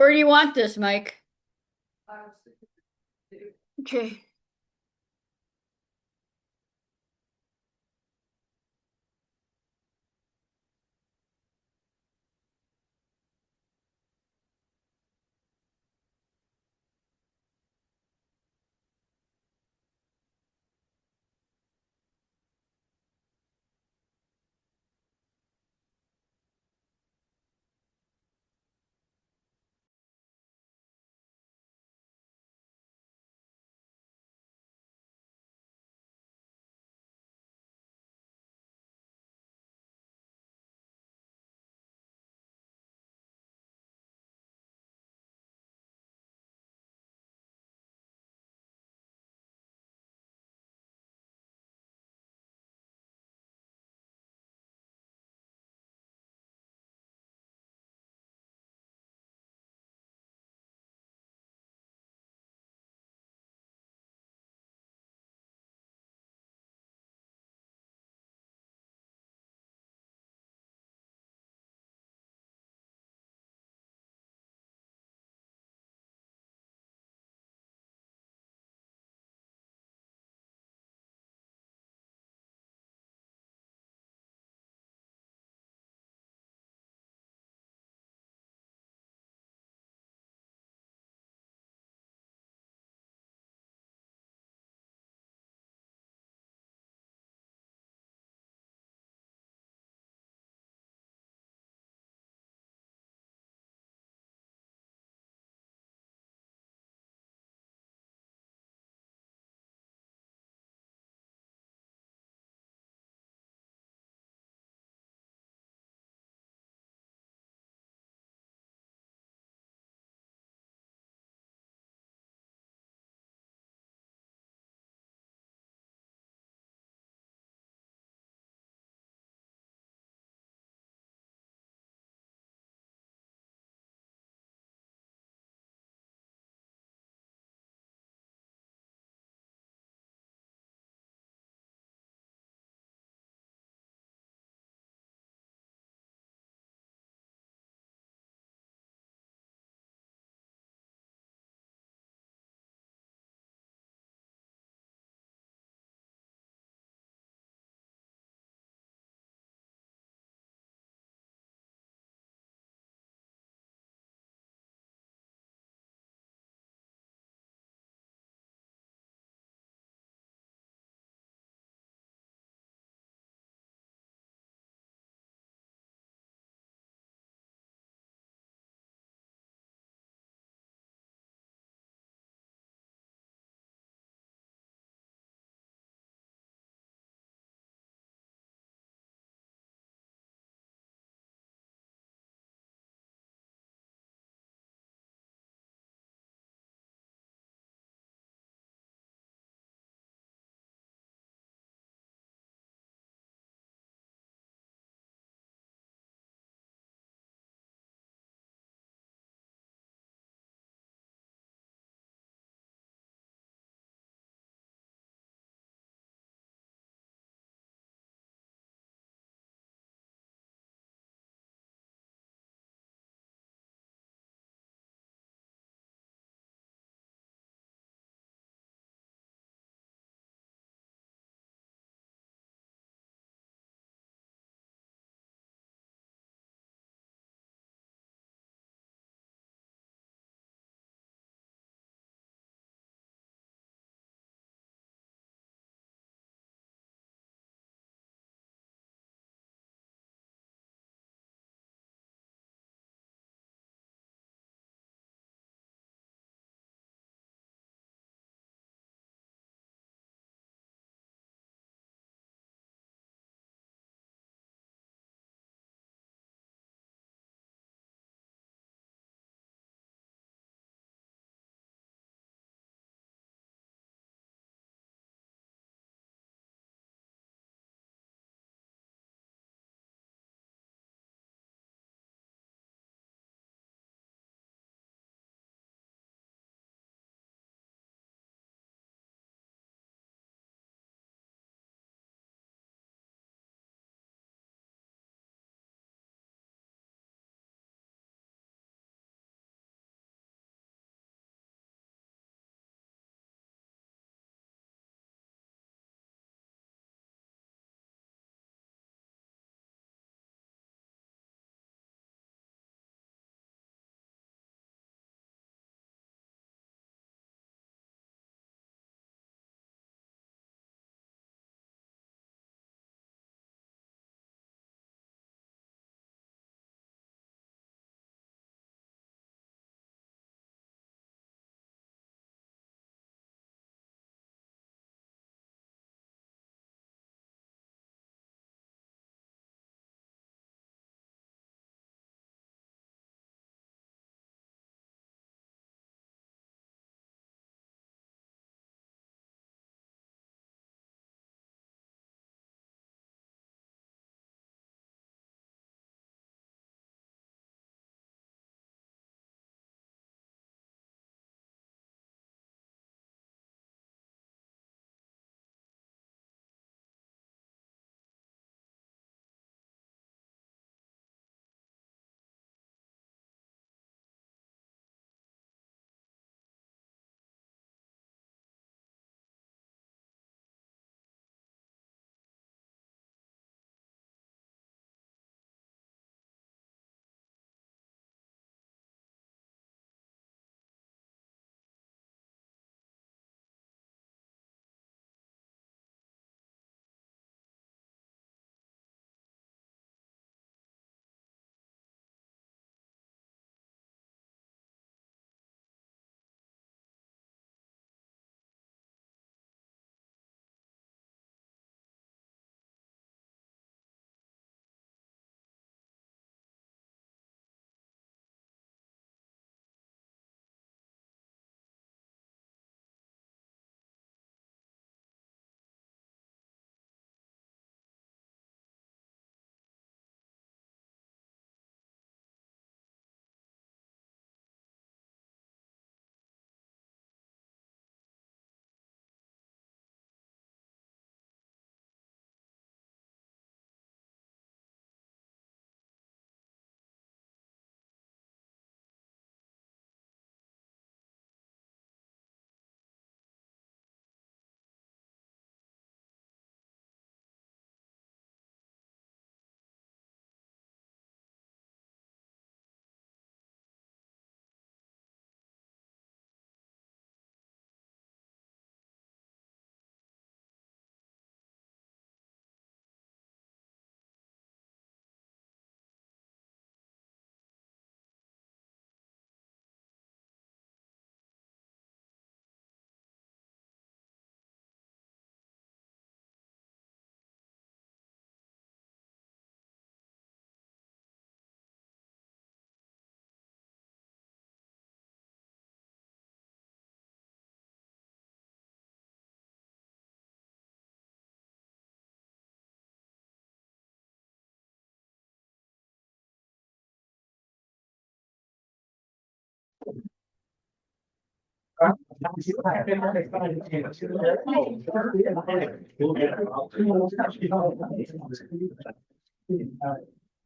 Where do you want this, Mike? Okay.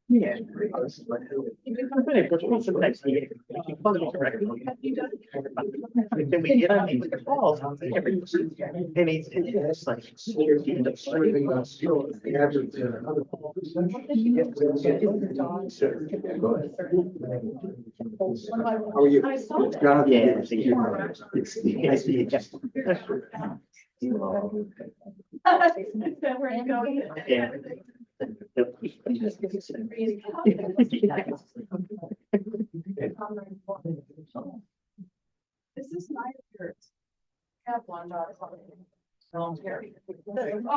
Yeah. Then we get on the calls, and it's like. How are you? Yeah. I see it. Where you going? Yeah. This is my shirt. Have one, oh,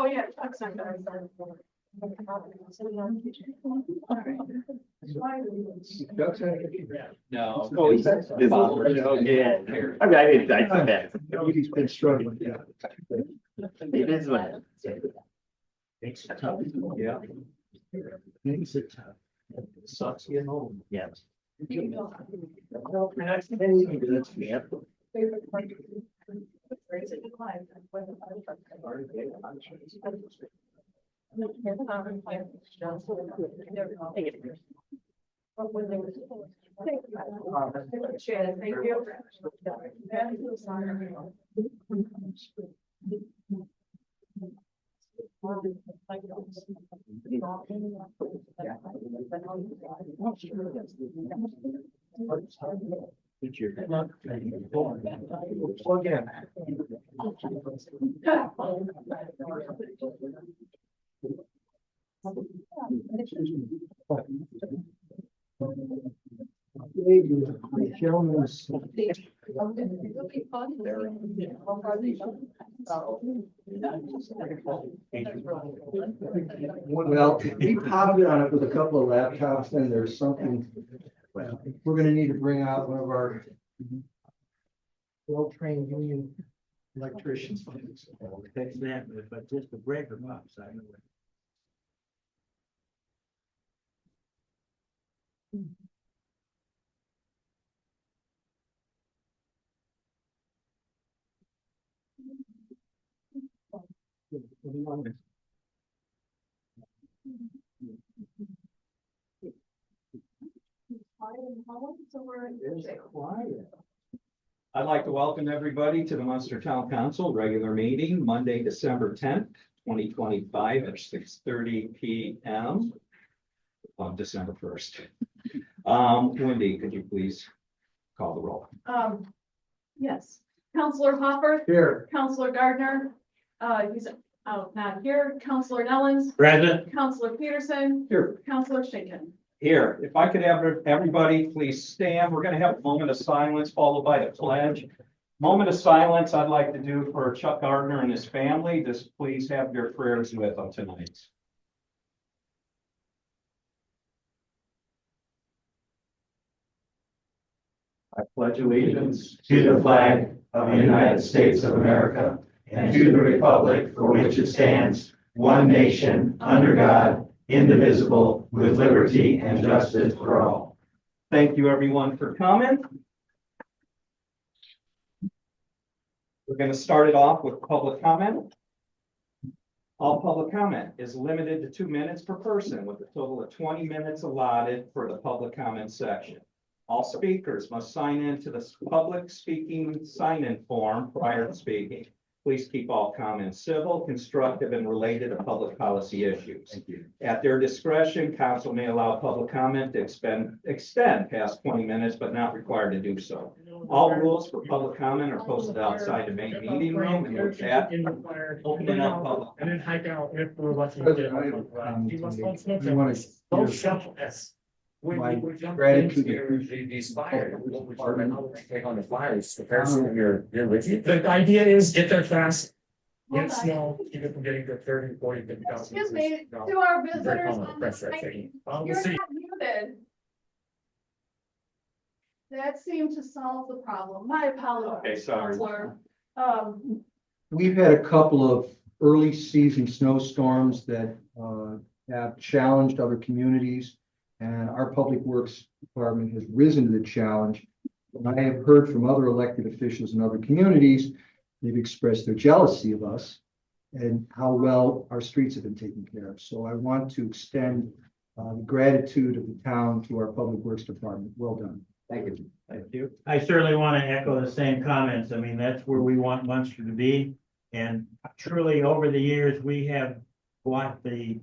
yeah. That's not good. No. Oh, yeah. I mean, I did that. He's been struggling, yeah. It is what. Makes it tough. Yeah. Makes it tough. It sucks getting old. Yeah. Thank Well, we popped on it with a couple of laptops and there's something, well, we're gonna need to bring out one of our well-trained union electricians. Fix that, but just the breaker pops, I know. I'd like to welcome everybody to the Munster Town Council regular meeting, Monday, December 10th, 2025 at 6:30 p.m. on December 1st. Wendy, could you please call the roll? Yes, Counselor Hopper, Here. Counselor Gardner, he's not here, Counselor Nellens, Present. Counselor Peterson, Here. Counselor Schinkin. Here, if I could have everybody please stand, we're going to have a moment of silence followed by the pledge. Moment of silence I'd like to do for Chuck Gardner and his family. Just please have your prayers with them tonight. I pledge allegiance to the flag of the United States of America and to the republic for which it stands, one nation, under God, indivisible, with liberty and justice for all. Thank you, everyone, for coming. We're going to start it off with public comment. All public comment is limited to 2 minutes per person with a total of 20 minutes allotted for the public comment section. All speakers must sign in to the public speaking sign-in form prior to speaking. Please keep all comments civil, constructive, and related to public policy issues. Thank you. At their discretion, council may allow public comment to extend past 20 minutes, but not required to do so. All rules for public comment are posted outside the main meeting room, and with that, opening up public. And then hike out if we're watching. You must not smoke We want that. to Don't give shuffle this. When my we jump gratitude into these fires, what we take on the fires, the person you're with you. The idea is get there fast. Get small, keep it from getting to 30, 40, 50,000. Excuse me, to our visitors, Very on common, press the that mic, thing. you're We'll see. not muted. That seemed to solve the problem. My apologies. Okay, sorry. Counselor. We've had a couple of early season snowstorms that have challenged other communities. And our Public Works Department has risen to the challenge And I have heard from other elected officials in other communities, they've expressed their jealousy of us and how well our streets have been taken care of. So I want to extend the gratitude of the town to our Public Works Department. Well done. Thank you. Thank you. I certainly want to echo the same comments. I mean, that's where we want Munster to be. And truly, over the years, we have bought and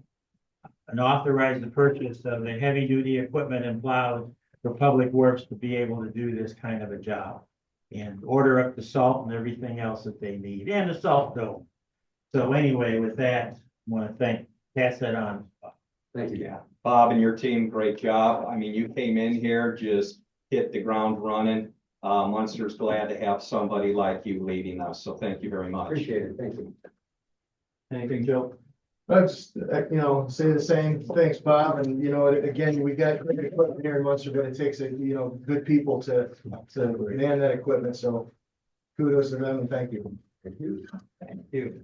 authorized the purchase of the heavy-duty equipment and plows for Public Works to be able to do this kind of a job. And order up the salt and everything else that they need, and the salt dome. So anyway, with that, I want to pass that on. Thank you. Yeah, Bob and your team, great job. I mean, you came in here, just hit the ground running. Munster's glad to have somebody like you leading us, so thank you very much. Appreciate it. Thank you. Anything, Joe? Let's, say the same. Thanks, Bob. And, again, we got great equipment here in Munster, but it takes, good people to man that equipment. So kudos to them and thank you. Thank you. Thank you.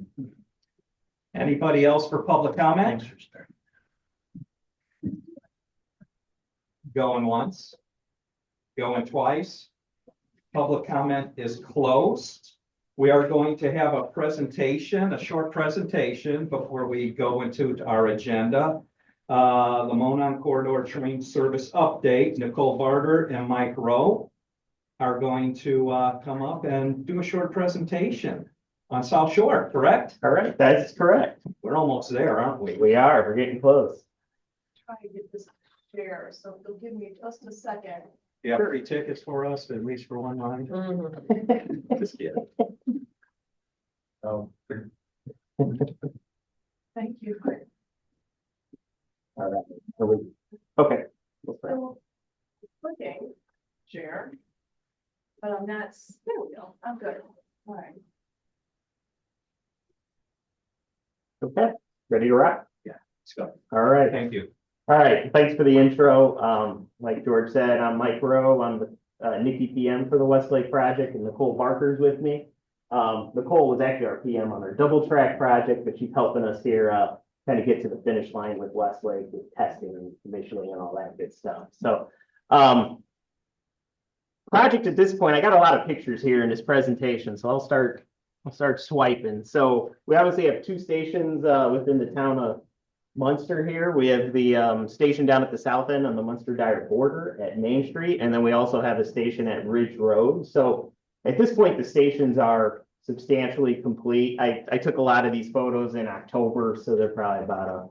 Anybody else for public comment? Thanks for starting. Going once? Going twice? Public comment is closed. We are going to have a presentation, a short presentation before we go into our agenda. The Monon Corridor Train Service Update, Nicole Barter and Mike Rowe are going to come up and do a short presentation on South Shore, correct? All right, that's correct. We're almost there, aren't we? We are, we're getting close. Try to get this share, so if they'll give me just a second. You have free tickets for us, at least for one night? Just kidding. Oh. Thank you. All right. Okay. So, clicking share. But I'm not, there we go, I'm good. All right. Okay, ready to rock? Yeah, let's go. All right. Thank you. All right, thanks for the intro. Like George said, I'm Mike Rowe. I'm the Nikki PM for the Westlake project, and Nicole Barker's with me. Nicole was actually our PM on our double track project, but she's helping us here kind of get to the finish line with Westlake with testing and commissioning and all that good stuff. So project at this point, I got a lot of pictures here in this presentation, so I'll start swiping. So we obviously have two stations within the town of Munster here. We have the station down at the south end on the Munster-Dyer border at Main Street, and then we also have a station at Ridge Road. So at this point, the stations are substantially complete. I took a lot of these photos in October, so they're probably about a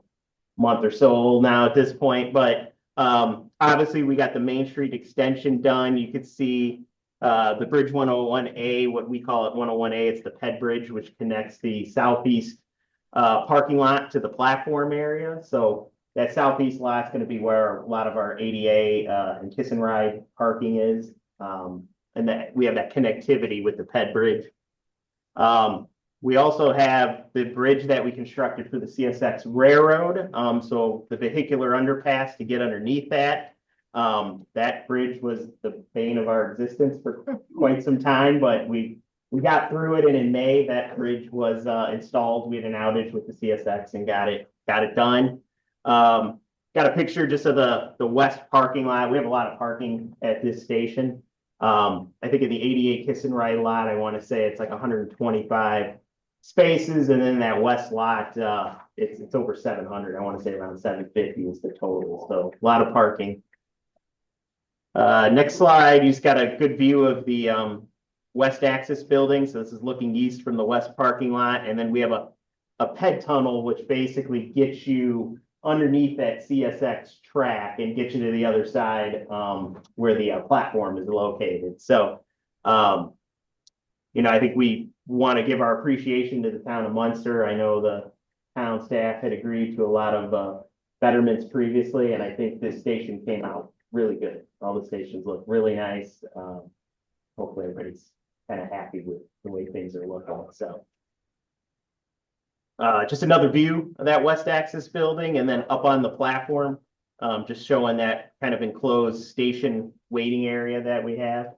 month or so old now at this point. But obviously, we got the Main Street extension done. You could see the Bridge 101A, what we call it 101A. It's the Ped Bridge, which connects the southeast parking lot to the platform area. So that southeast lot's going to be where a lot of our ADA and kiss and ride parking is. And that we have that connectivity with the Ped Bridge. We also have the bridge that we constructed for the CSX Railroad. So the vehicular underpass to get underneath that. That bridge was the bane of our existence for quite some time, but we got through it, and in May, that bridge was installed. We had an outage with the CSX and got it done. Got a picture just of the west parking lot. We have a lot of parking at this station. I think in the ADA kiss and ride lot, I want to say it's like 125 spaces, and then that west lot, it's over 700. I want to say around 750 is the total. So a lot of parking. Next slide, you just got a good view of the west access building. So this is looking east from the west parking lot. And then we have a PED tunnel, which basically gets you underneath that CSX track and gets you to the other side where the platform is located. So, I think we want to give our appreciation to the town of Munster. I know the town staff had agreed to a lot of betterments previously, and I think this station came out really good. All the stations look really nice. Hopefully everybody's kind of happy with the way things are looking. So just another view of that west access building, and then up on the platform, just showing that kind of enclosed station waiting area that we have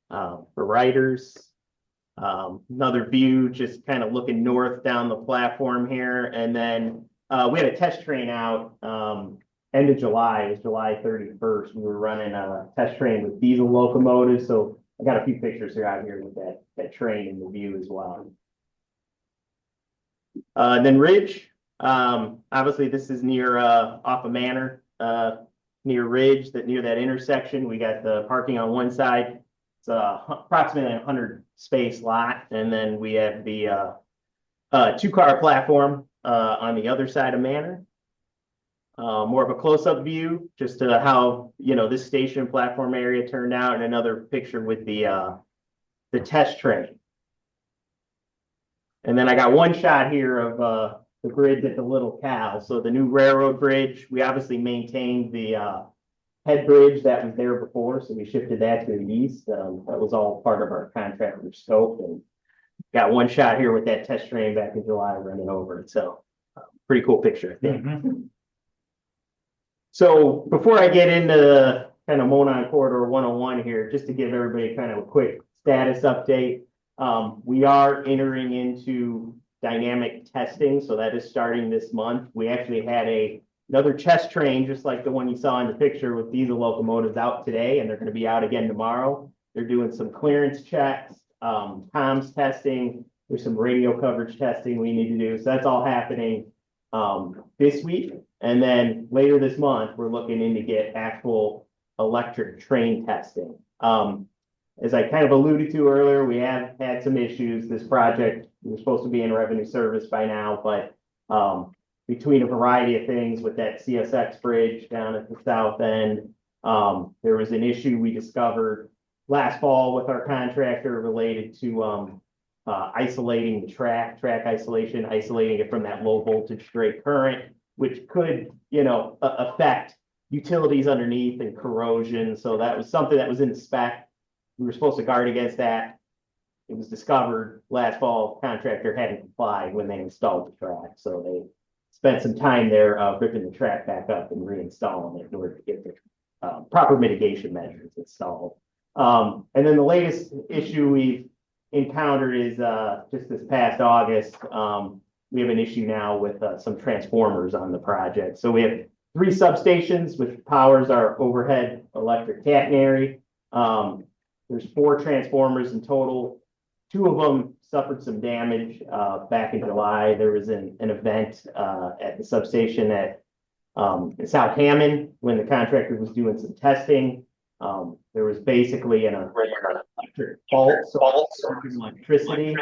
for riders. Another view, just kind of looking north down the platform here. And then we had a test train out end of July, it was July 31st, we were running a test train with diesel locomotives, so I got a few pictures here out here with that train in the view as well. Then Ridge, obviously this is near, off of Manor, near Ridge, near that intersection. We got the parking on one side. It's approximately 100 space lot. And then we have the, 2-car platform, on the other side of Manor. More of a close-up view, just to how, this station platform area turned out, and another picture with the test train. And then I got one shot here of the bridge at the Little Cow. So the new railroad bridge, we obviously maintained the head bridge that was there before, so we shifted that to the east. That was all part of our contractor scope, and got one shot here with that test train back in July running over it. So pretty cool picture, I think. So before I get into the kind of Monon Corridor 101 here, just to give everybody kind of a quick status update. We are entering into dynamic testing, so that is starting this month. We actually had another test train, just like the one you saw in the picture with diesel locomotives, out today, and they're going to be out again tomorrow. They're doing some clearance checks, comms testing. There's some radio coverage testing we need to do. So that's all happening this week. And then later this month, we're looking in to get actual electric train testing. As I kind of alluded to earlier, we have had some issues. This project, we're supposed to be in revenue service by now, but between a variety of things with that CSX bridge down at the south end, there was an issue we discovered last fall with our contractor related to isolating the track isolation, isolating it from that low voltage straight current, which could, affect utilities underneath and corrosion. So that was something that was in the spec. We were supposed to guard against that. It was discovered last fall. Contractor hadn't complied when they installed the track. So they spent some time there ripping the track back up and reinstalling it in order to get the proper mitigation measures installed. And then the latest issue we've encountered is just this past August. We have an issue now with some transformers on the project. So we have 3 substations, which powers our overhead electric catenary. There's 4 transformers in total. 2 of them suffered some damage back in July. There was an event at the substation at South Hammond when the contractor was doing some testing. There was basically an electric fault, so electricity,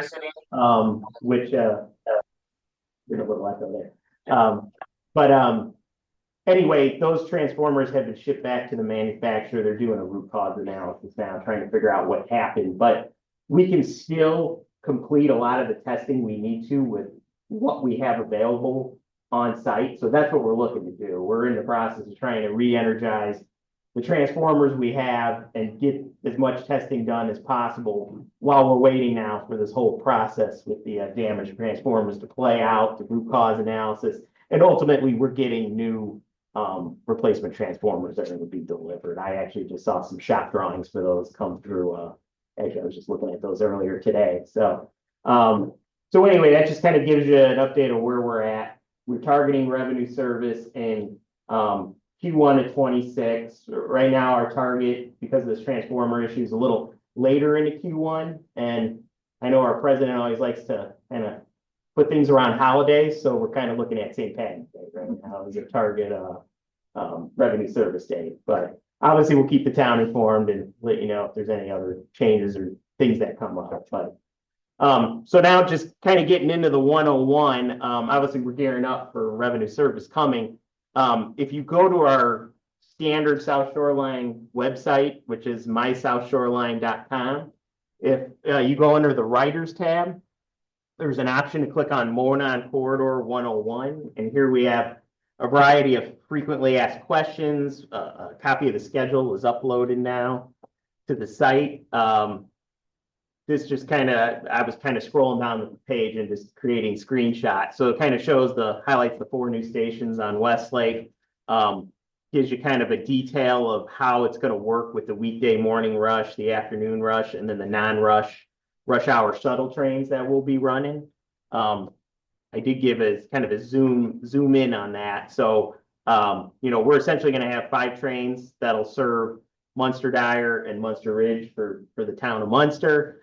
which there's a little echo there. Anyway, those transformers have been shipped back to the manufacturer. They're doing a root cause analysis now, trying to figure out what happened. But we can still complete a lot of the testing we need to with what we have available on site. So that's what we're looking to do. We're in the process of trying to re-energize the transformers we have and get as much testing done as possible while we're waiting now for this whole process with the damaged transformers to play out, the root cause analysis. And ultimately, we're getting new replacement transformers that are going to be delivered. I actually just saw some shop drawings for those come through. Actually, I was just looking at those earlier today. So anyway, that just kind of gives you an update of where we're at. We're targeting revenue service in Q1 of 26. Right now, our target, because of this transformer issue, is a little later into Q1. And I know our president always likes to kind of put things around holidays, so we're kind of looking at St. Patrick's Day right now as a target revenue service date. But obviously, we'll keep the town informed and let you know if there's any other changes or things that come up. But so now just kind of getting into the 101, obviously we're gearing up for revenue service coming. If you go to our standard South Shoreline website, which is mysouthshoreline.com, if you go under the Writers tab, there's an option to click on Monon Corridor 101. And here we have a variety of frequently asked questions. A copy of the schedule is uploaded now to the site. This just I was kind of scrolling down the page and just creating screenshots. So it kind of shows highlights the 4 new stations on Westlake. Gives you kind of a detail of how it's going to work with the weekday morning rush, the afternoon rush, and then the non-rush rush hour shuttle trains that we'll be running. I did give kind of a zoom in on that. So We're essentially gonna have 5 trains that'll serve Munster Dyer and Munster Ridge for the town of Munster.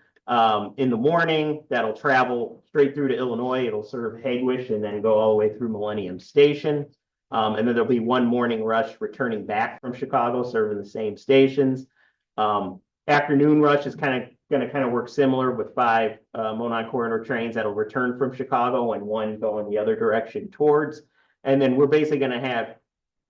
In the morning, that'll travel straight through to Illinois. It'll serve Hagwish and then go all the way through Millennium Station. And then there'll be one morning rush returning back from Chicago, serving the same stations. Afternoon rush is gonna work similar with 5 Monon corridor trains that'll return from Chicago and one going the other direction towards. And then we're basically gonna have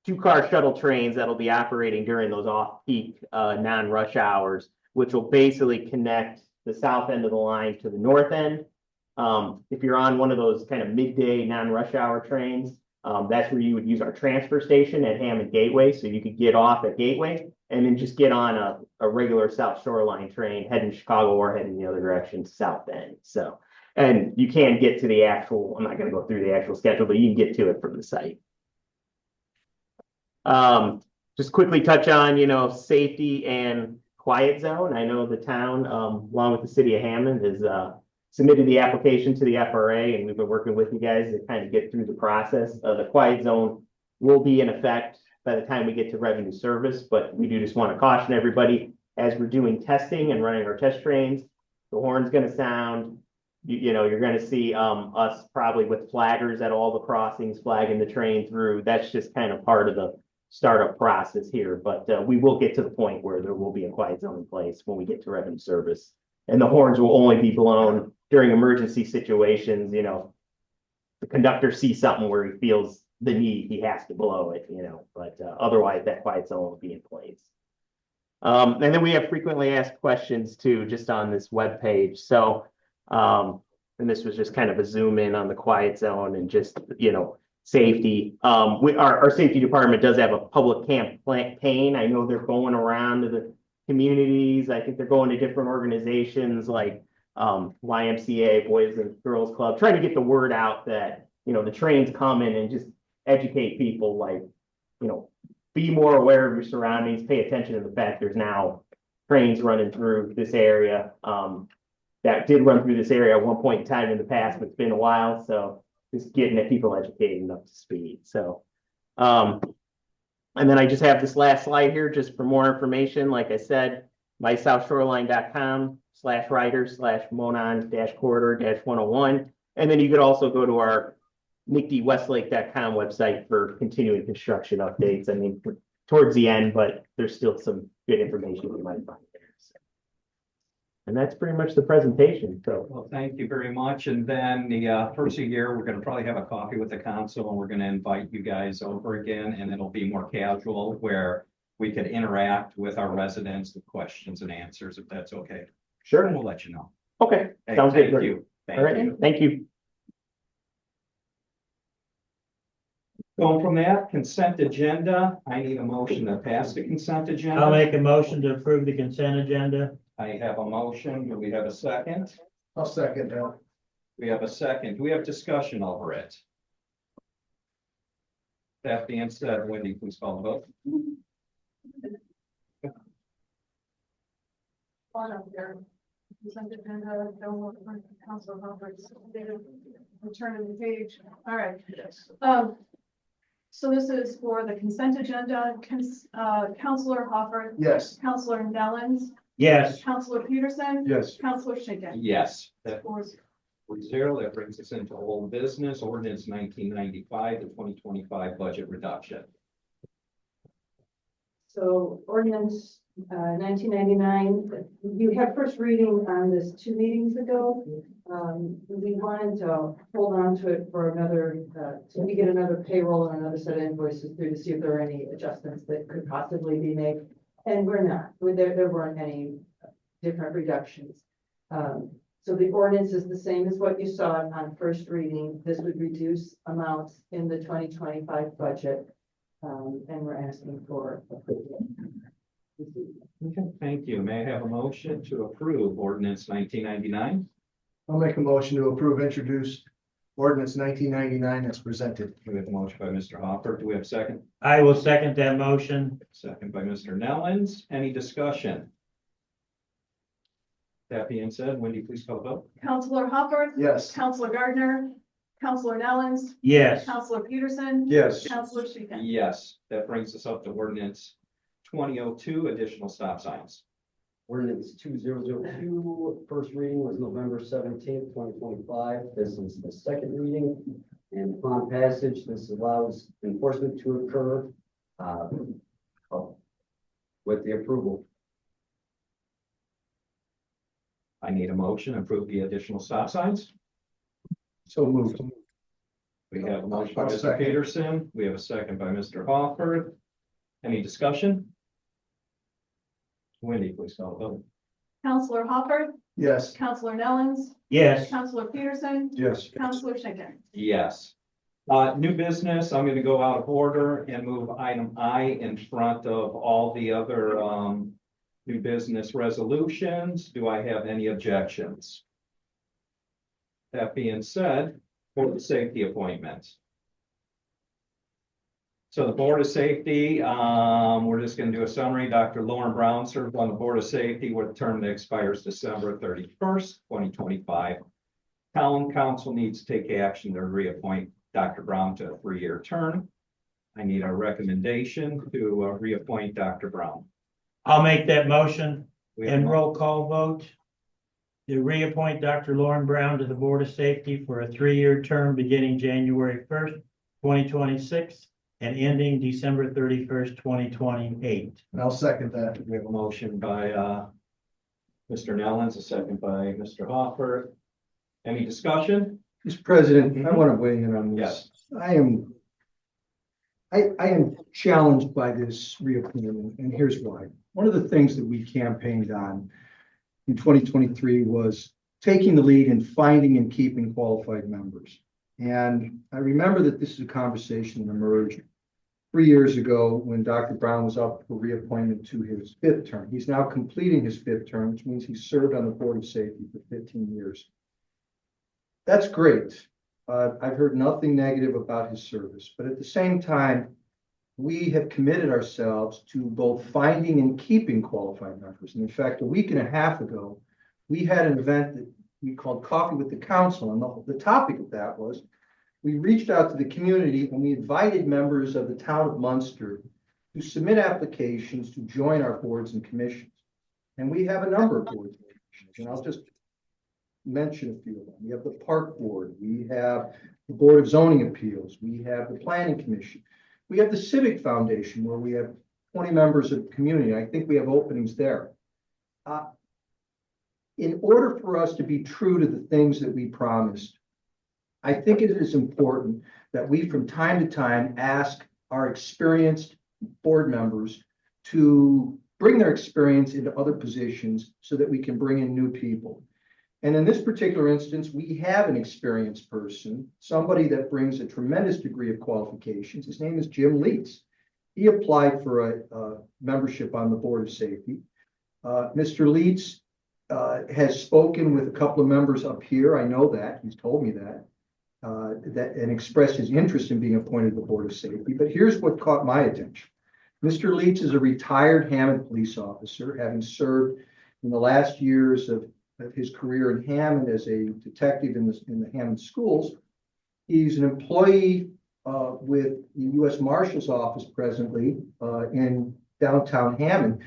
2-car shuttle trains that'll be operating during those off-peak non-rush hours, which will basically connect the south end of the line to the north end. If you're on one of those kind of midday non-rush hour trains, that's where you would use our transfer station at Hammond Gateway. So you could get off at Gateway and then just get on a regular South Shore Line train heading Chicago or heading the other direction, south end. So, and you can get to the actual, I'm not going to go through the actual schedule, but you can get to it from the site. Just quickly touch on, safety and quiet zone. I know the town, along with the city of Hammond, has submitted the application to the FRA, and we've been working with you guys to kind of get through the process. The quiet zone will be in effect by the time we get to revenue service, but we do just want to caution everybody as we're doing testing and running our test trains, the horn's going to sound. You're going to see us probably with flaggers at all the crossings, flagging the train through. That's just kind of part of the startup process here, but we will get to the point where there will be a quiet zone in place when we get to revenue service. And the horns will only be blown during emergency situations. The conductor sees something where he feels the need, he has to blow it, but otherwise that quiet zone will be in place. And then we have frequently asked questions too, just on this web page. So, and this was just kind of a zoom in on the quiet zone and just, safety. Our safety department does have a public campaign. I know they're going around to the communities. I think they're going to different organizations like YMCA, Boys and Girls Club, trying to get the word out that, the trains come in and just educate people, like, be more aware of your surroundings, pay attention to the fact there's now trains running through this area. That did run through this area at one point in time in the past, but it's been a while. So just getting the people educated and up to speed. So, and then I just have this last slide here just for more information. Like I said, mysouthshoreline.com/writers/monon-corridor-101. And then you could also go to our NICDWestlake.com website for continuing construction updates. I mean, towards the end, but there's still some good information you might find there. So. And that's pretty much the presentation. So, Well, thank you very much. And then the first of the year, we're going to probably have a coffee with the council, and we're going to invite you guys over again, and it'll be more casual where we could interact with our residents with questions and answers, if that's okay. sure. And we'll let you know. Okay. Hey, Sounds good. thank you. All right. Thank you. Going from that consent agenda, I need a motion to pass the consent agenda. I'll make a motion to approve the consent agenda. I have a motion. Do we have a second? I'll second that. We have a second. Do we have discussion over it? That being said, Wendy, please call the vote. One of their consent agenda, don't want council conference, I'm turning the page. All right. So this is for the consent agenda. Counselor Hopper, Yes. Counselor Nellens, Yes. Counselor Peterson, Yes. Counselor Schinkin. Yes, that 4-0. 4-0. That brings us into old business, ordinance 1995, the 2025 budget reduction. So ordinance 1999, you had first reading on this 2 meetings ago. We wanted to hold on to it for another, so we get another payroll and another set of invoices through to see if there are any adjustments that could possibly be made. And we're not, there weren't any different reductions. So the ordinance is the same as what you saw on first reading. This would reduce amounts in the 2025 budget. And we're asking for approval. Okay, thank you. May I have a motion to approve ordinance 1999? I'll make a motion to approve introduced ordinance 1999 as presented. We have a motion by Mr. Hopper. Do we have a second? I will second that motion. Second by Mr. Nellens. Any discussion? That being said, Wendy, please call the vote. Counselor Hopper, Yes. Counselor Gardner, Counselor Nellens, Yes. Counselor Peterson. Yes. Counselor Schinkin. Yes, that brings us up to ordinance 2002, additional stop signs. Ordinance 2002, first reading was November 17th, 2025. This is the second reading. And upon passage, this allows enforcement to occur with the approval. I need a motion to approve the additional stop signs. So moved. We have a motion by I'll Mr. second. Peterson. We have a second by Mr. Hawford. Any discussion? Wendy, please call the vote. Counselor Hopper, Yes. Counselor Nellens, Yes. Counselor Peterson, Yes. Counselor Schinkin. Yes. New business, I'm gonna go out of order and move item I in front of all the other, new business resolutions. Do I have any objections? That being said, Board of Safety appointments. So the Board of Safety, we're just gonna do a summary. Dr. Lauren Brown served on the Board of Safety with a term that expires December 31st, 2025. Town Council needs to take action to reappoint Dr. Brown to a 3-year term. I need a recommendation to reappoint Dr. Brown. I'll make that motion We have and a- roll call vote to reappoint Dr. Lauren Brown to the Board of Safety for a 3-year term beginning January 1st, 2026 and ending December 31st, 2028. And I'll second that. We have a motion by Mr. Nellens, a second by Mr. Hoffer. Any discussion? Mr. President, I want to weigh in on Yes. this. I am challenged by this reappointment, and here's why. One of the things that we campaigned on in 2023 was taking the lead in finding and keeping qualified members. And I remember that this is a conversation that emerged 3 years ago when Dr. Brown was up for reappointment to his 5th term. He's now completing his 5th term, which means he served on the Board of Safety for 15 years. That's great. I've heard nothing negative about his service, but at the same time, we have committed ourselves to both finding and keeping qualified members. And in fact, a week and a half ago, we had an event that we called Coffee with the Council. And the topic of that was, we reached out to the community and we invited members of the town of Munster to submit applications to join our boards and commissions. And we have a number of boards and commissions, and I'll just mention a few of them. We have the Park Board, we have the Board of Zoning Appeals, we have the Planning Commission. We have the Civic Foundation, where we have 20 members of the community. I think we have openings there. In order for us to be true to the things that we promised, I think it is important that we from time to time ask our experienced board members to bring their experience into other positions so that we can bring in new people. And in this particular instance, we have an experienced person, somebody that brings a tremendous degree of qualifications. His name is Jim Leeds. He applied for a membership on the Board of Safety. Mr. Leeds has spoken with a couple of members up here. I know that. He's told me that, and expressed his interest in being appointed to the Board of Safety. But here's what caught my attention. Mr. Leeds is a retired Hammond police officer, having served in the last years of his career in Hammond as a detective in the Hammond schools. He's an employee with the U.S. Marshal's Office presently in downtown Hammond.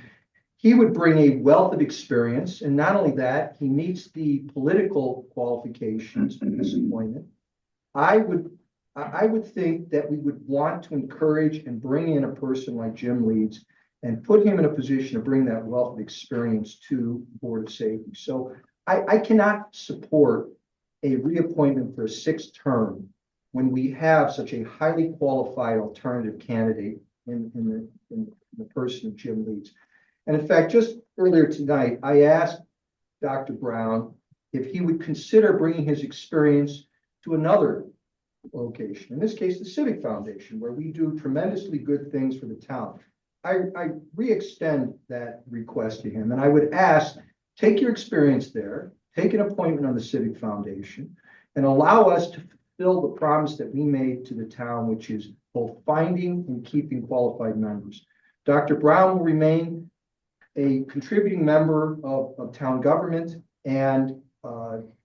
He would bring a wealth of experience, and not only that, he meets the political qualifications for this appointment. I would think that we would want to encourage and bring in a person like Jim Leeds and put him in a position to bring that wealth of experience to the Board of Safety. So I cannot support a reappointment for a 6th term when we have such a highly qualified alternative candidate in the person of Jim Leeds. And in fact, just earlier tonight, I asked Dr. Brown if he would consider bringing his experience to another location, in this case, the Civic Foundation, where we do tremendously good things for the town. I re-extend that request to him, and I would ask, take your experience there, take an appointment on the Civic Foundation, and allow us to fulfill the promise that we made to the town, which is both finding and keeping qualified members. Dr. Brown will remain a contributing member of town government, and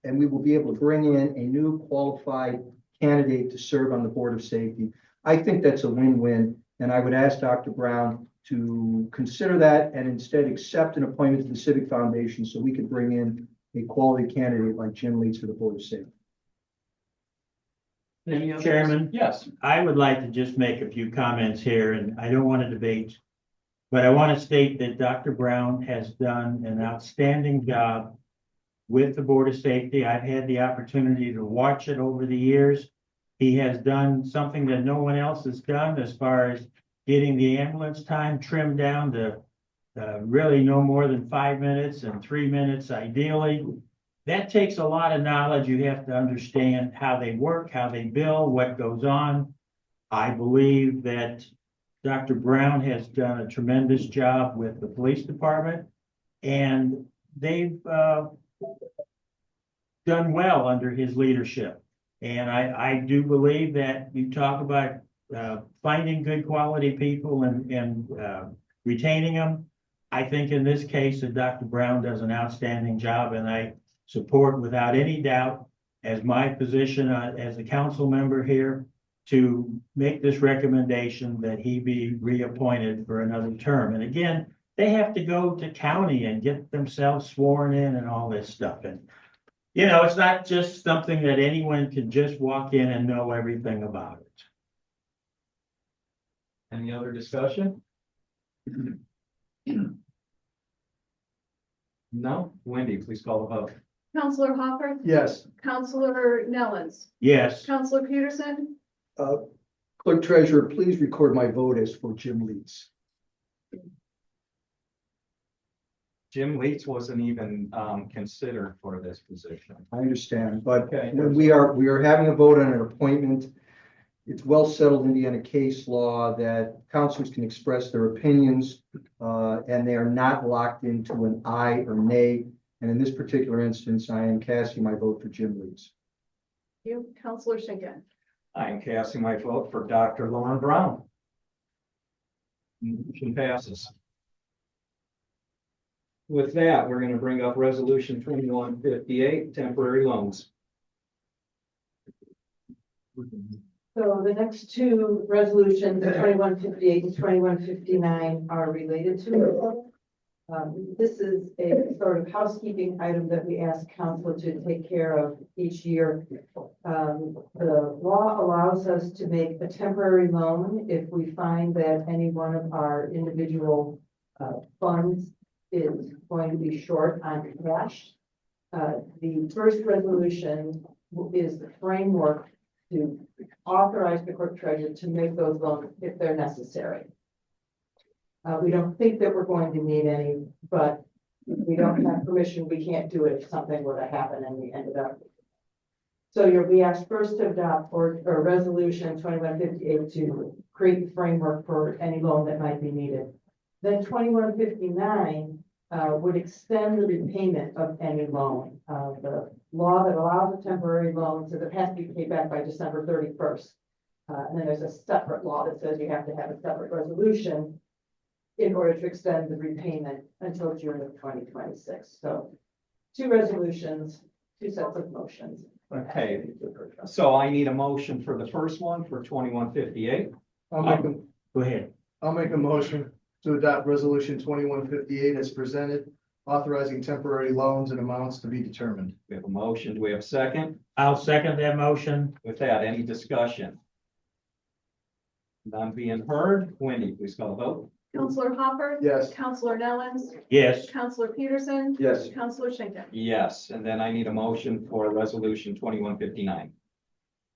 we will be able to bring in a new qualified candidate to serve on the Board of Safety. I think that's a win-win, and I would ask Dr. Brown to consider that and instead accept an appointment to the Civic Foundation so we could bring in a quality candidate like Jim Leeds for the Board of Safety. Any other- Chairman? Yes. I would like to just make a few comments here, and I don't want to debate, but I want to state that Dr. Brown has done an outstanding job with the Board of Safety. I've had the opportunity to watch it over the years. He has done something that no one else has done as far as getting the ambulance time trimmed down to really no more than 5 minutes and 3 minutes ideally. That takes a lot of knowledge. You have to understand how they work, how they bill, what goes on. I believe that Dr. Brown has done a tremendous job with the police department, and they've done well under his leadership. And I do believe that you talk about finding good quality people and retaining them. I think in this case that Dr. Brown does an outstanding job, and I support without any doubt as my position as a council member here to make this recommendation that he be reappointed for another term. And again, they have to go to county and get themselves sworn in and all this stuff. And, you know, it's not just something that anyone can just walk in and know everything about it. Any other discussion? No? Wendy, please call the vote. Counselor Hopper, Yes. Counselor Nellens, Yes. Counselor Peterson, Clerk Treasurer, please record my vote as for Jim Leeds. Jim Leeds wasn't even considered for this position. I understand, but Okay. when we are having a vote on an appointment, it's well settled Indiana case law that councilors can express their opinions, and they are not locked into an aye or nay. And in this particular instance, I am casting my vote for Jim Leeds. you, Counselor Schinkin. I am casting my vote for Dr. Lauren Brown. Motion passes. With that, we're going to bring up resolution 2158, temporary loans. So the next two resolutions, 2158 and 2159, are related to it. This is a sort of housekeeping item that we ask council to take care of each year. The law allows us to make a temporary loan if we find that any one of our individual funds is going to be short on cash. The first resolution is the framework to authorize the clerk treasurer to make those loans if they're necessary. We don't think that we're going to need any, but we don't have permission. We can't do it if something were to happen and we ended up. So we asked first to adopt or resolution 2158 to create the framework for any loan that might be needed. Then 2159 would extend the repayment of any loan. The law that allows a temporary loan says it has to be paid back by December 31st. And then there's a separate law that says you have to have a separate resolution in order to extend the repayment until June of 2026. So two resolutions, two sets of motions. Okay, so I need a motion for the first one for 2158. Go ahead. I'll make a motion to adopt resolution 2158 as presented, authorizing temporary loans and amounts to be determined. We have a motion. Do we have a second? I'll second that motion. With that, any discussion? None being heard. Wendy, please call the vote. Counselor Hopper. Yes. Counselor Nellens, Yes. Counselor Peterson, Yes. Counselor Schinkin. Yes, and then I need a motion for resolution 2159.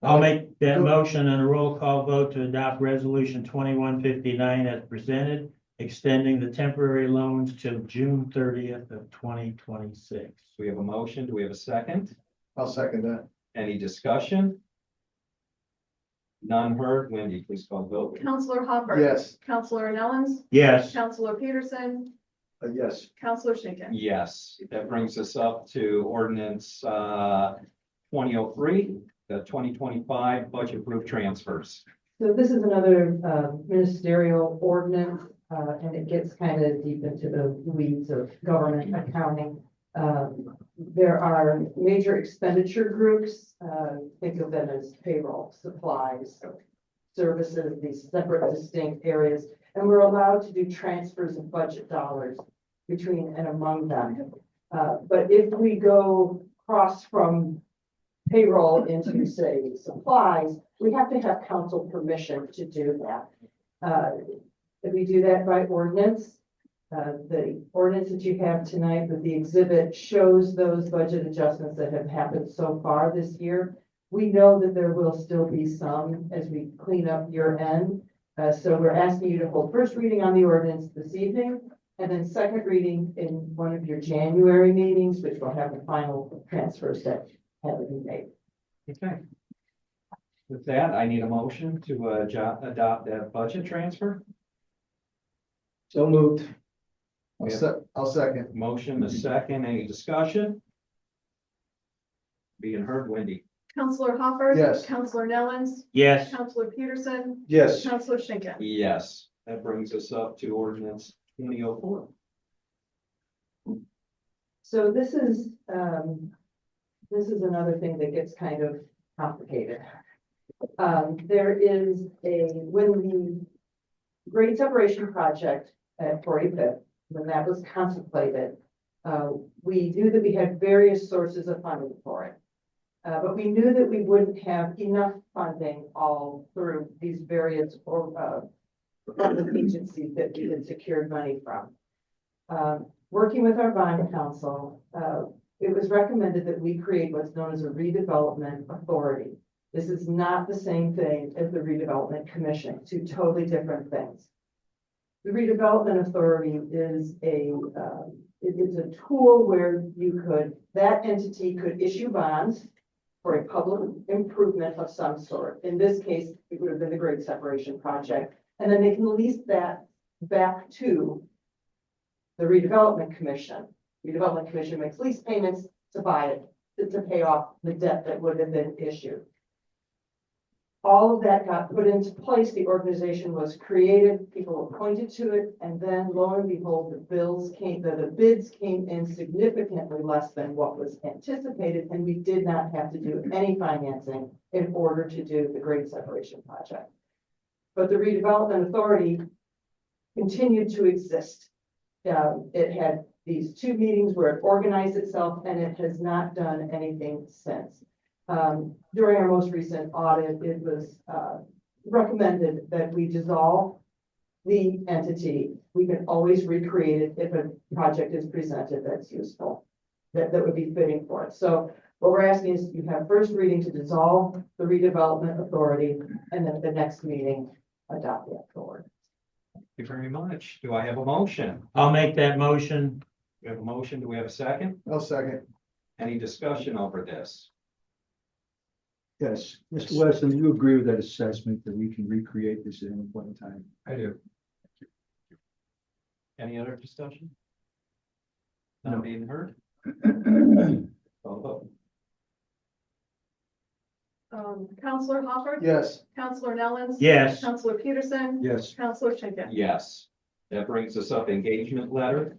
I'll make that motion and a roll call vote to adopt resolution 2159 as presented, extending the temporary loans till June 30th of 2026. We have a motion. Do we have a second? I'll second that. Any discussion? None heard. Wendy, please call the vote. Counselor Hopper. Yes. Counselor Nellens, Yes. Counselor Peterson, Yes. Counselor Schinkin. Yes, that brings us up to ordinance 2003, the 2025 budget approved transfers. So this is another ministerial ordinance, and it gets kind of deep into the weeds of government accounting. there are major expenditure groups, think of them as payroll, supplies, services, these separate distinct areas. And we're allowed to do transfers of budget dollars between and among them. But if we go cross from payroll into, say, supplies, we have to have council permission to do that. If we do that by ordinance, the ordinance that you have tonight with the exhibit shows those budget adjustments that have happened so far this year. We know that there will still be some as we clean up year end. So we're asking you to hold first reading on the ordinance this evening, and then second reading in one of your January meetings, which will have the final transfers that have been made. Okay. With that, I need a motion to adopt that budget transfer. So moved. Yeah. I'll second. Motion, a second, any discussion? Being heard, Wendy. Counselor Hopper. Yes. Counselor Nellens. Yes. Counselor Peterson. Yes. Counselor Schinkin. Yes, that brings us up to ordinance 2004. So this is another thing that gets kind of complicated. There is when the grade separation project at 45th, when that was contemplated, we knew that we had various sources of funding for it. But we knew that we wouldn't have enough funding all through these various funding agencies that we had secured money from. Working with our bond council, it was recommended that we create what's known as a redevelopment authority. This is not the same thing as the redevelopment commission, two totally different things. The redevelopment authority is a tool where that entity could issue bonds for a public improvement of some sort. In this case, it would have been the grade separation project. And then they can lease that back to the redevelopment commission. Redevelopment commission makes lease payments to buy it, to pay off the debt that would have been issued. All of that got put into place. The organization was created, people appointed to it, and then lo and behold, the bids came in significantly less than what was anticipated, and we did not have to do any financing in order to do the grade separation project. But the redevelopment authority continued to exist. It had these 2 meetings where it organized itself, and it has not done anything since. During our most recent audit, it was recommended that we dissolve the entity. We can always recreate it if a project is presented that's useful, that would be fitting for it. So what we're asking is you have first reading to dissolve the redevelopment authority, and then at the next meeting, adopt the authority. Thank you very much. Do I have a motion? I'll make that motion. We have a motion. Do we have a second? I'll second. Any discussion over this? Yes, Mr. Weston, do you agree with that assessment that we can recreate this at any point in time? I do. Any other discussion? No. Not being heard? Call the vote. Counselor Hopper. Yes. Counselor Nellens. Yes. Counselor Peterson. Yes. Counselor Schinkin. Yes. That brings us up engagement letter.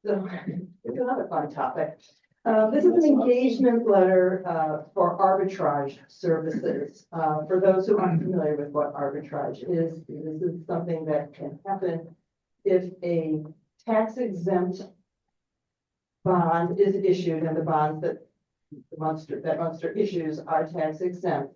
So it's another fun topic. This is an engagement letter for arbitrage services. For those who aren't familiar with what arbitrage is, this is something that can happen if a tax exempt bond is issued, and the bonds that Munster issues are tax exempt.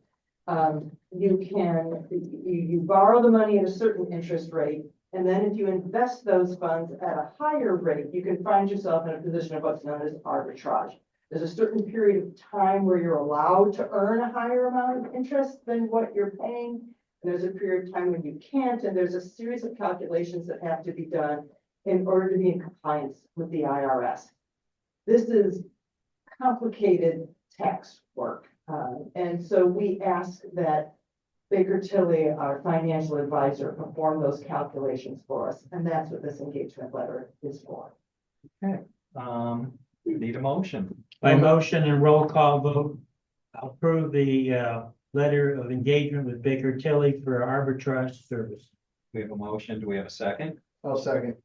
You borrow the money at a certain interest rate, and then if you invest those funds at a higher rate, you can find yourself in a position of what's known as arbitrage. There's a certain period of time where you're allowed to earn a higher amount of interest than what you're paying. And there's a period of time when you can't, and there's a series of calculations that have to be done in order to be in compliance with the IRS. This is complicated tax work. And so we ask that Baker Tilly, our financial advisor, perform those calculations for us. And that's what this engagement letter is for. Okay. Need a motion. By motion and roll call vote, I'll approve the letter of engagement with Baker Tilly for arbitrage service. We have a motion. Do we have a second? I'll second.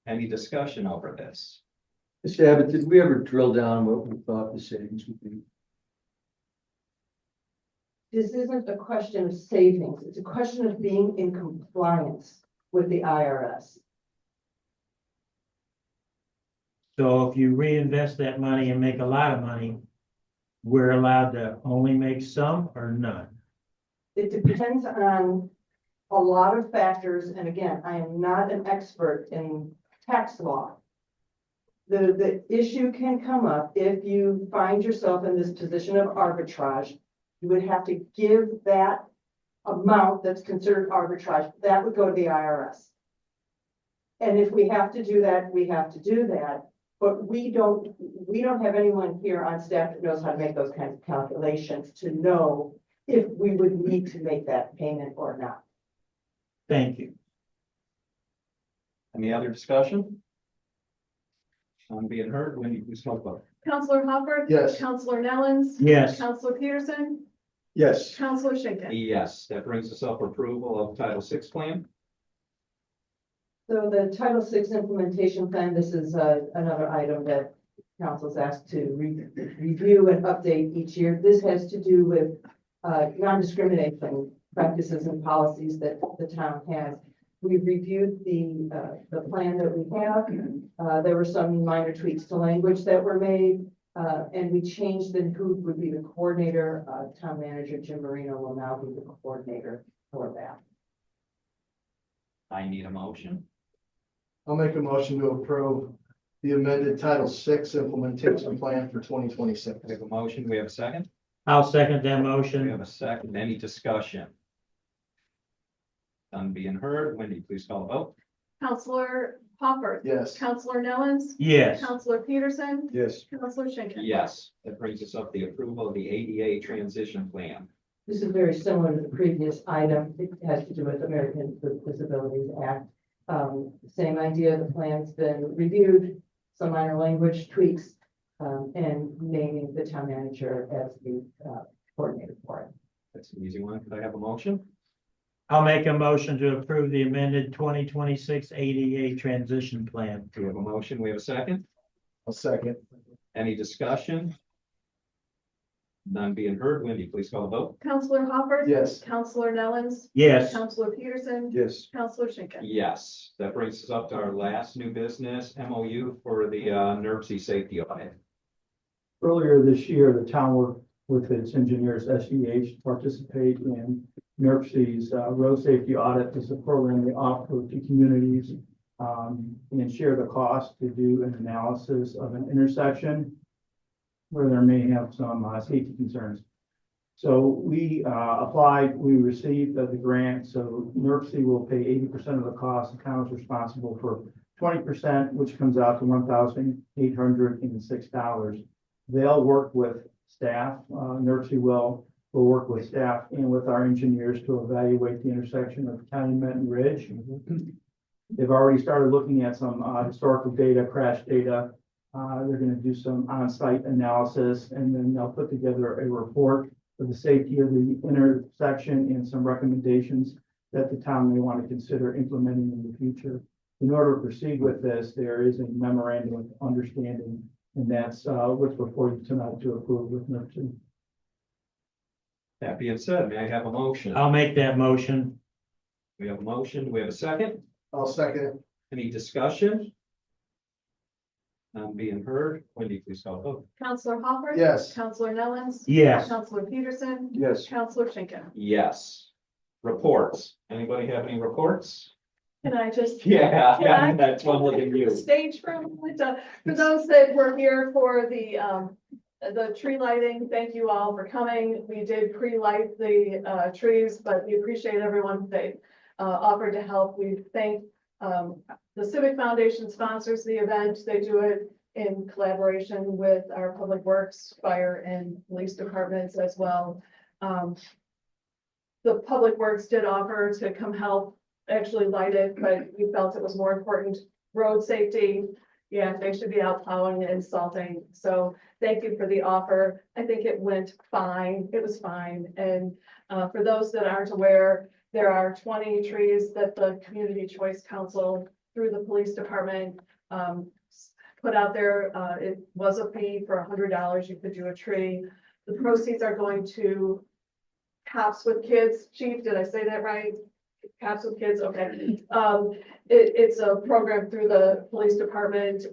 Any discussion over this? Mr. Abbott, did we ever drill down what we thought the savings would be? This isn't a question of savings, it's a question of being in compliance with the IRS. So if you reinvest that money and make a lot of money, we're allowed to only make some or none. It depends on a lot of factors, and again, I am not an expert in tax law. The issue can come up if you find yourself in this position of arbitrage. You would have to give that amount that's considered arbitrage, that would go to the IRS. And if we have to do that, we have to do that. But we don't have anyone here on staff that knows how to make those kinds of calculations to know if we would need to make that payment or not. Thank you. Any other discussion? I'm being heard. Wendy, please call the vote. Counselor Hopper. Yes. Counselor Nellens. Yes. Counselor Peterson. Yes. Counselor Schinkin. Yes, that brings us up approval of Title VI plan. So the Title VI implementation plan, this is another item that council's asked to review and update each year. This has to do with non-discrimination practices and policies that the town has. We've reviewed the plan that we have. There were some minor tweaks to language that were made, and we changed who would be the coordinator. Town manager Jim Marino will now be the coordinator for that. I need a motion. I'll make a motion to approve the amended Title VI implementation plan for 2026. We have a motion. We have a second. I'll second that We motion. have a second. Any discussion? None being heard. Wendy, please call the vote. Counselor Hopper. Yes. Counselor Nellens. Yes. Counselor Peterson. Yes. Counselor Schinkin. Yes, that brings us up the approval of the ADA transition plan. This is very similar to the previous item. It has to do with Americans with Disabilities Act. Same idea, the plan's been reviewed, some minor language tweaks, and naming the town manager as the coordinator for it. That's an easy one. Could I have a motion? I'll make a motion to approve the amended 2026 ADA transition plan. Do we have a motion? We have a second. I'll second. Any discussion? None being heard. Wendy, please call the vote. Counselor Hopper. Yes. Counselor Nellens. Yes. Counselor Peterson. Yes. Counselor Schinkin. Yes, that brings us up to our last new business, MOU for the NERC safety audit. Earlier this year, the town worked with its engineers, SEH, to participate in NERC's road safety audit. This is a program they offer to communities and share the cost to do an analysis of an intersection where there may have some safety concerns. So we applied, we received the grant, so NERC will pay 80% of the cost. The town is responsible for 20%, which comes out to $1,806. They'll work with staff, NERC will work with staff and with our engineers to evaluate the intersection of Calumet and Ridge. They've already started looking at some historical data, crash data. They're going to do some on-site analysis, and then they'll put together a report for the safety of the intersection and some recommendations that the town may want to consider implementing in the future. In order to proceed with this, there is a memorandum of understanding, and that's what's before you tonight to approve with NERC. That being said, may I have a motion? I'll make that motion. We have a motion. We have a second. I'll second it. Any discussion? None being heard. Wendy, please call the vote. Counselor Hopper. Yes. Counselor Nellens. Yes. Counselor Peterson. Yes. Counselor Schinkin. Yes. Reports. Anybody have any reports? Can I just? Yeah, Can I- that's one looking The you. stage for a moment, for those that were here for the tree lighting, thank you all for coming. We did pre-light the trees, but we appreciate everyone that offered to help. We thank the Civic Foundation sponsors the event. They do it in collaboration with our Public Works, Fire, and Police departments as well. The Public Works did offer to come help actually light it, but we felt it was more important. Road safety, yeah, they should be out plowing and salting. So thank you for the offer. I think it went fine. It was fine. And for those that aren't aware, there are 20 trees that the Community Choice Council through the police department put out there. It was a fee for $100. You could do a tree. The proceeds are going to Cops with Kids. Chief, did I say that right? Cops with Kids, okay. It's a program through the police department.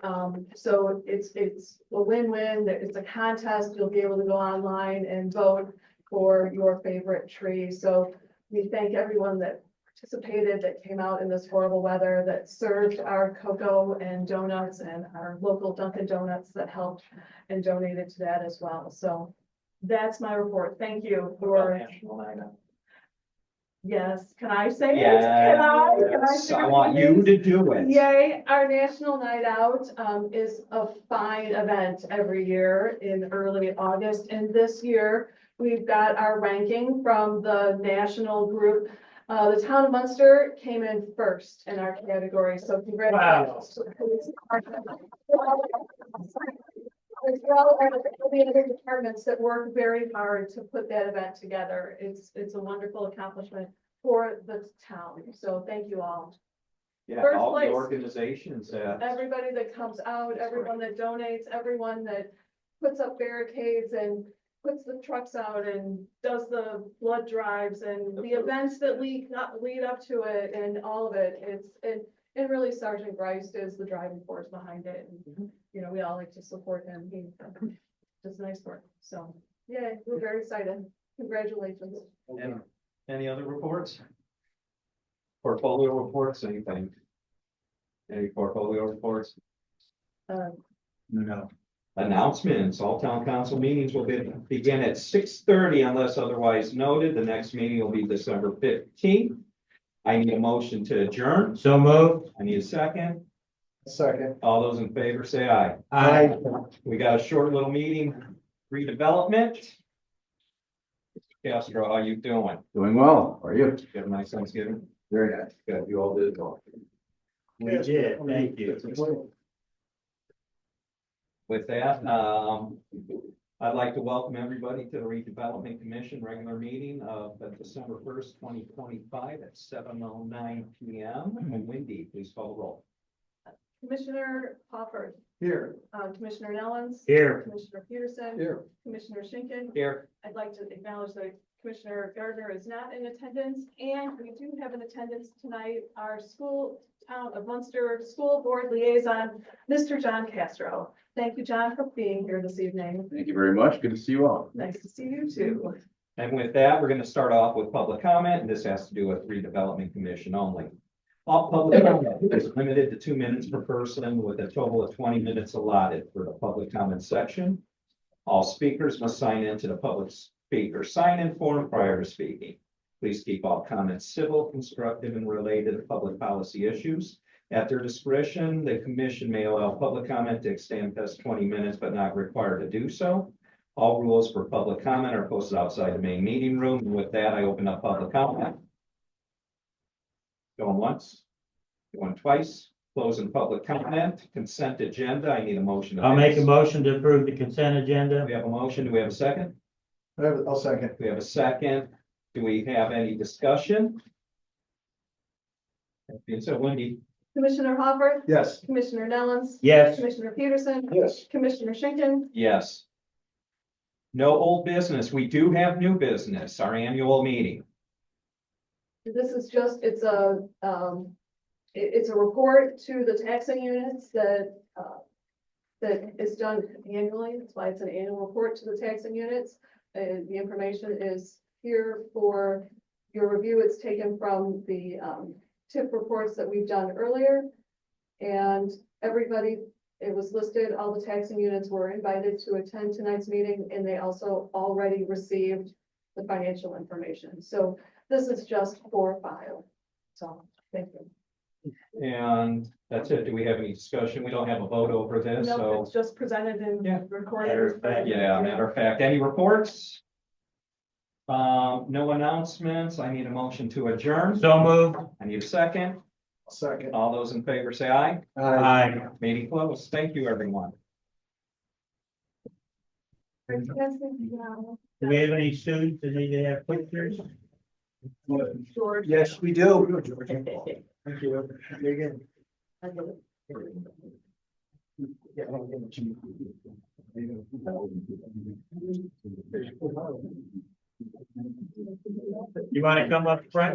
So it's a win-win. It's a contest. You'll be able to go online and vote for your favorite tree. So we thank everyone that participated, that came out in this horrible weather, that served our cocoa and donuts, and our local Dunkin' Donuts that helped and donated to that as well. So that's my report. Thank you for. Yes, can I say it? Can I? Can I Yes, share I want the you news? to do it. Yay, our National Night Out is a fine event every year in early August. And this year, we've got our ranking from the national group. The town of Munster came in first in our category, so congratulations to the police department. As well as the other departments that work very hard to put that event together. It's a wonderful accomplishment for the town. So thank you all. Yeah, First all the place. organizations that. Everybody that comes out, everyone that donates, everyone that puts up barricades and puts the trucks out and does the blood drives and the events that lead up to it and all of it. And really Sergeant Bryce is the driving force behind it. And, you know, we all like to support him. He does nice work. So, yeah, we're very excited. Congratulations. And any other reports? Portfolio reports, anything? Any portfolio reports? No. Announcements, all town council meetings will begin at 6:30 unless otherwise noted. The next meeting will be December 15th. I need a motion to adjourn. So moved. I need a second. Second. All those in favor say aye. Aye. We got a short little meeting, redevelopment. Mr. Castro, how you doing? Doing well. How are you? You have a nice Thanksgiving? Very nice. Good, you all did well. We did, thank you. With that, I'd like to welcome everybody to the Redevelopment Commission regular meeting of December 1st, 2025 at 7:09 p.m. And Wendy, please call the roll. Commissioner Hopper, Here. Commissioner Nellens. Here. Commissioner Peterson. Here. Commissioner Schinkin. Here. I'd like to acknowledge that Commissioner Gardner is not in attendance, and we do have in attendance tonight our Town of Munster School Board Liaison, Mr. John Castro. Thank you, John, for being here this evening. Thank you very much. Good to see you all. Nice to see you too. And with that, we're going to start off with public comment, and this has to do with Redevelopment Commission only. All public comment is limited to 2 minutes per person with a total of 20 minutes allotted for the public comment section. All speakers must sign in to the public speaker sign-in form prior to speaking. Please keep all comments civil, constructive, and related to public policy issues. At their discretion, the commission may allow public comment to extend past 20 minutes, but not required to do so. All rules for public comment are posted outside the main meeting room. And with that, I open up public comment. Going once, going twice, closing public comment, consent agenda. I need a motion. I'll make a motion to approve the consent agenda. We have a motion. Do we have a second? I'll second. We have a second. Do we have any discussion? So Wendy. Commissioner Hopper. Yes. Commissioner Nellens. Yes. Commissioner Peterson. Yes. Commissioner Schinkin. Yes. No old business. We do have new business, our annual meeting. This is just, it's a report to the taxing units that is done annually. That's why it's an annual report to the taxing units. The information is here for your review. It's taken from the TIP reports that we've done earlier. And everybody, it was listed, all the taxing units were invited to attend tonight's meeting, and they also already received the financial information. So this is just for file. So, thank you. And that's it. Do we have any discussion? We don't have a vote over this, No, so. it's just presented and recorded. Yeah, matter of fact, any reports? No announcements. I need a motion to adjourn. So moved. I need a second. Second. All those in favor say aye. Aye. Meeting closed. Thank you, everyone. Do we have any students that need to have pictures? George. Yes, we do. Thank you. Again. You want to come up front?